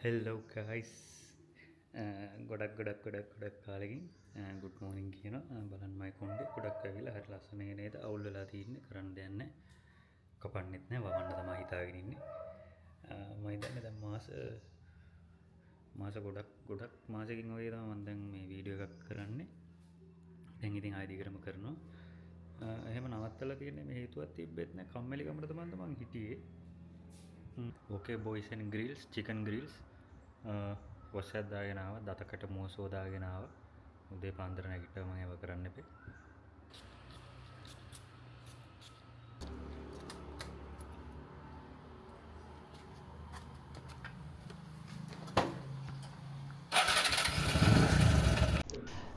හෙල්ලෝ guys ගොඩක් කාලෙකින් good මෝනින් කියන බලන්මයි කොන්්ඩේ ගොඩක් ඇවිලා හරි ලස්සනේ නේද අවුල් වෙලා තියන්නේ කරන්න දෙයක් නැහැ කපන්නෙත් නැහැ වවන්න තමයි හිතාගෙන ඉන්නේ මම හිතන්නේ දැන් මාස ගොඩක් මාසෙකින් වගේ තමයි මම දැන් මේ වීඩියෝ එකක් කරන්නේ දැන් ඉතින් ආයෙ දිගටම කරනවා එහෙම නවත්තලා තියෙන්නේ මේ හේතුවක් තිබ්බෙත් නැහැ කම්මැලිකමට තමයි මම හිටියේ ඕකේ බොයිස් ඇන් ග්‍රිල්ස් චිකන් ග්‍රිල්ස් වොස්සක් දාගෙන ආවා දතකට මෝසෝ දාගෙන ආවා උදේ පාන්දර නැගිට්ටම මම ඒව කරන්න එපේ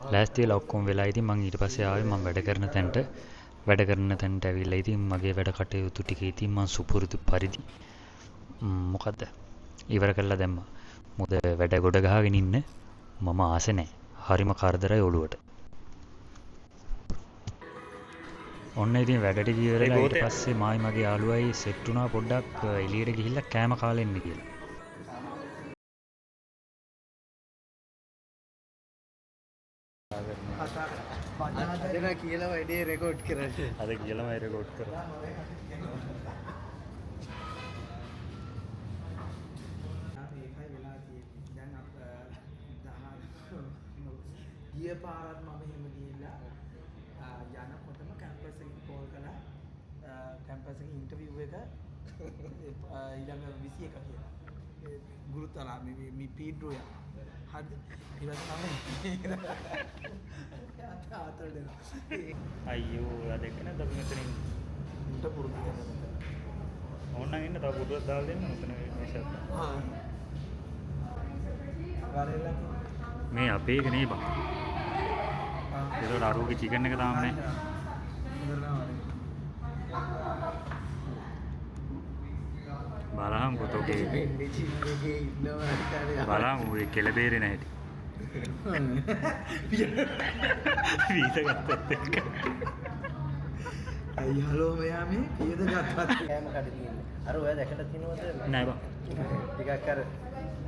ලෑස්ති වෙලා ඔක්කොම වෙලා ඉතින් මම ඊට පස්සේ ආවේ මම වැඩ කරන තැනට ඇවිල්ලා ඉතින් මගේ වැඩ කටයුතු ටික ඉතින් මම සුපුරුදු පරිදි මොකද්ද ඉවර කළා දැම්මා මොකද වැඩ ගොඩ ගහගෙන ඉන්න මම ආසෙ නැහැ. හරිම කරදරයි ඔළුවට. ඔන්න ඉතින් වැඩට ගියවලා ඊට පස්සේ මායි මගේ යාළුවයි සෙට් වුණා පොඩ්ඩක් එළියට ගිහිල්ලා කෑම කාලා එන්න කියලා. අද කියලා වැඩේ රෙකෝඩ් කරන්නේ. අද කියලාම රෙකෝඩ් කරා. ගිය පාරත් මම එහෙම ගිහිල්ලා යනකොටම කැම්පස් එකේ කෝල් කළා කැම්පස් එකේ ඉන්ටර්විව් එක ඊළඟ 21 කියලා ගුරුතලා මේ පීඩ්‍රෝ ය හරිද ඊට පස්සේ මම ආතල් දෙනවා අයියෝ ඔයා දෙක නේද අපි මෙතනින් උන්ට පුරුදු කරනවා ඕනනම් ඉන්න තව පුටුවක් දාලා දෙන්න මෙතන මේසත් වරෙල්ල මේ අපේ එක නේ බං ඒකට අරුගේ චිකන් එක තාම නැහැ. බලහන් පොතෝගේ බලහන් ඔය කෙල බේරේ නැහැටි. වීස ගත්තත් එක්ක. අයි හලෝ මෙයා මේ පියද ගත්තත් කෑම කඩ තියෙන්නේ. අර ඔයා දැකලා තිනවද? නෑ බං. ටිකක් අර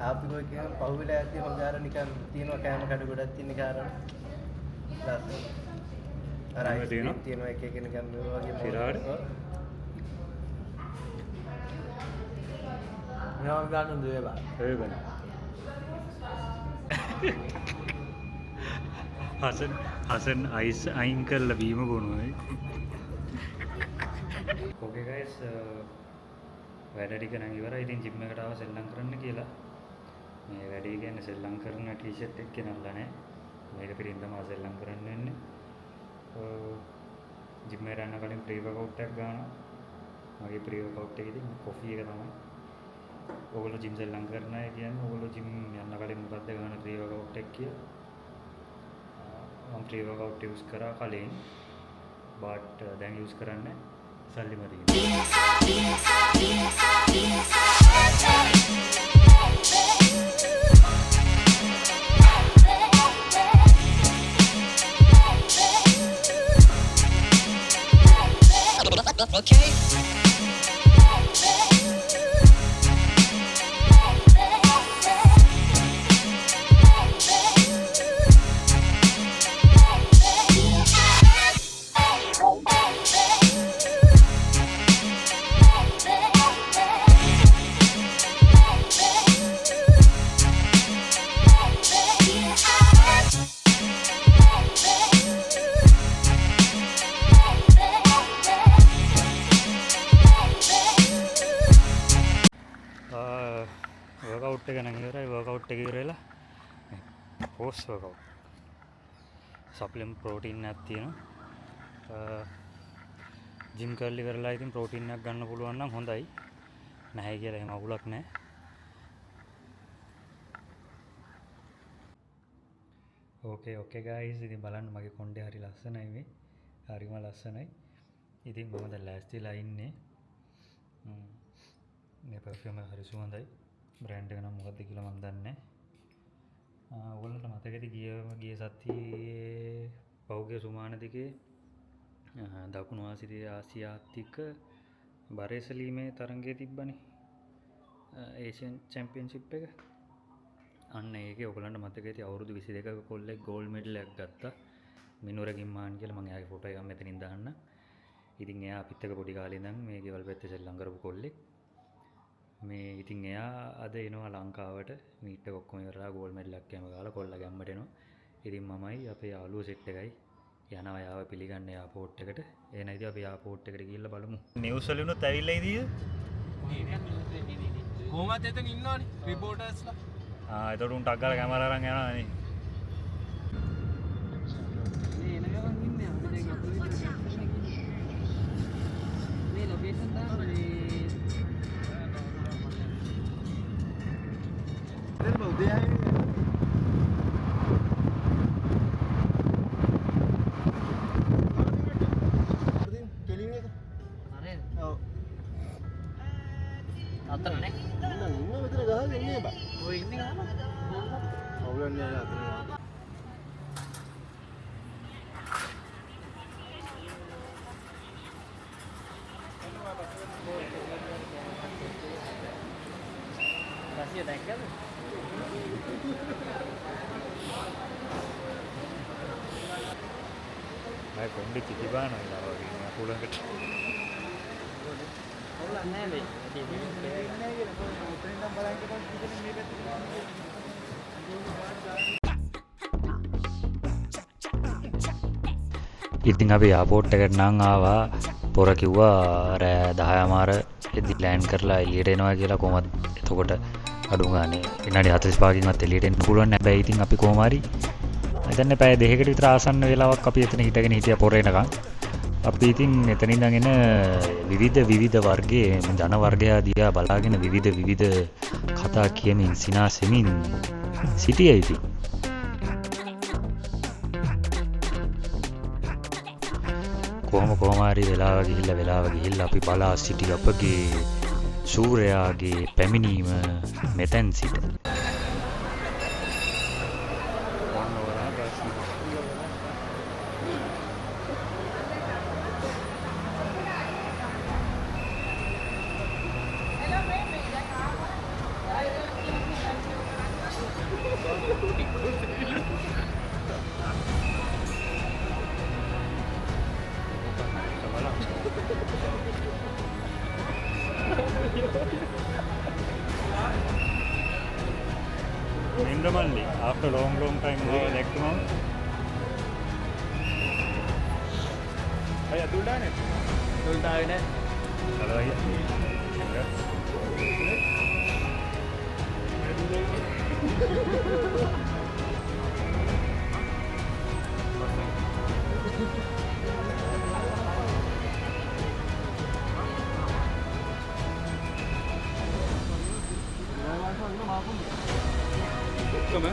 ආපිකෝ කියන පහුවෙලා යද්දී මම ගාර නිකන් තියෙනවා කෑම කඩ ගොඩක් තියෙන කාරණා. අර අයිස් තියෙනවා එක එක නිකන් මේ වගේ සිරාට මෙයා ගන්න දුවේවා ඒ බං හසන් අයිස් අයින් කරලා බීම බොනවා ඕකේ ගයිස් වැඩ ටික නම් ඉවරයි ඉතින් ජිම් එකට ආව සෙල්ලම් කරන්න කියලා මේ වැඩේ කියන්නේ සෙල්ලම් කරන ටී-ෂර්ට් එක ගෙනල්ලා නැහැ මේක පිටින් තමයි සෙල්ලම් කරන්න වෙන්නේ ජිම් එකට යන කලින් ප්‍රී වර්කවුට් එකක් ගන්නවා මගේ ප්‍රී වර්කවුට් එකේදී කොෆි එක තමයි ඕගොල්ලෝ ජිම් සෙල්ලම් කරන අය කියන්නේ ඕගොල්ලෝ ජිම් යන කලින් මොකද්ද ගන්න ප්‍රී වර්කවුට් එක කියලා මම ප්‍රී වර්කවුට් යූස් කරා කලින් බට් දැන් යූස් කරන්නේ සල්ලි මදි Okay. වර්කවුට් එක නම් ඉවරයි වර්කවුට් එක ඉවරලා පෝස්ට් වර්කවුට් සප්ලිමන්ට් ප්‍රෝටීන් එකක් තියෙනවා ජිම් කරලා ඉවරලා ඉතින් ප්‍රෝටීන් එකක් ගන්න පුළුවන් නම් හොඳයි නැහැ කියලා එහෙම අවුලක් නැහැ ඕකේ ගයිස් ඉතින් බලන්න මගේ කොණ්ඩේ හරි ලස්සනයි මේ හරිම ලස්සනයි ඉතින් මම දැන් ලෑස්තිලා ඉන්නේ මේ පර්ෆියුම් එක හරි සුවඳයි බ්‍රෑන්ඩ් එක නම් මොකක්ද කියලා මම දන්නේ නැහැ. ඕගොල්ලන්ට මතකද ගිය සතියේ පෞගේ සුමාන දිගේ දකුණු ආසියාතික බරේසලීමේ තරඟය තිබ්බනේ. ඒෂියන් චැම්පියන්ෂිප් එක. අන්න ඒක ඔයගලන්ට මතක ඇති අවුරුදු 22ක කොල්ලෙක් ගෝල්ඩ් මෙඩල් එකක් ගත්තා. මිනුර ගිම්මාන් කියලා මම එයාගේ ෆොටෝ එකක් මෙතනින් දාන්න. ඉතින් එයා අපිත් එක්ක පොඩි කාලේ ඉඳන් මේ ගෙවල් පැත්තේ සෙල්ලම් කරපු කොල්ලෙක්. මේ ඉතින් එයා අද එනවා ලංකාවට මීට් එක ඔක්කොම ඉවරලා ගෝල්ඩ් මෙඩල් එකක් එහෙම ගාලා කොල්ලා ගැම්මට එනවා. ඉතින් මමයි අපේ යාළුවෝ සෙට් එකයි යනවා යාව පිළිගන්න එයාපෝට් එකට. එහෙනම් ඉතින් අපි එයාපෝට් එකට ගිහිල්ලා බලමු. නිවුස් වල උනොත් ඇවිල්ලා ඉදීද? කොහොමද එතන ඉන්නවනේ රිපෝටර්ස්ලා. එතකොට උන් ටක් ගාලා කැමරා අරන් යනවා නේ. මේ එන ගමන් ඉන්නේ අපි දැන් අපේ මේ ලොකේෂන් දාන්න මේ දැන් උදේ ආවේ කෙලින් එක හරි ඔව් අතන නේ ඉන්න මෙතන ගහගෙන ඉන්නේ බා ඔය ඉන්නේ ගහන අවුලන්නේ අතන රසිය දැක්කද අය කොණ්ඩේ කිටි බානවා ඉලා වගේ නේ අපුලකට. අවුලක් නැහැ මේ ඉන්නේ කියලා කොහොමද උතරින් නම් බලන්න කොහොමද ඉතින් මේ පැත්තට ඉතින් අපි යාපෝට් එකට නම් ආවා. පොර කිව්වා රෑ 10:00 එදි ලෑන්ඩ් කරලා එළියට එනවා කියලා. කොහොමද එතකොට අඩු ගානේ විනාඩි 45කින්වත් එළියට එන්න පුළුවන්. හැබැයි ඉතින් අපි කොහොම හරි දැන් පැය දෙකකට විතර ආසන්න වෙලාවක් අපි එතන හිටගෙන හිටියා පොර එනකන්. අපි ඉතින් එතන ඉඳන් එන විවිධ වර්ගයේ ජන වර්ගයා දිහා බලාගෙන විවිධ කතා කියමින් සිනාසෙමින් සිටියා ඉතින්. කොහොම හරි වෙලාව ගිහිල්ලා අපි බලා සිටි අපගේ සූර්යයාගේ පැමිණීම මෙතෙන් සිට. Indramalli, after long time next month. Ayah tulda ne? තුල්ටා වෙන Kalau ayah. ඔක්කොම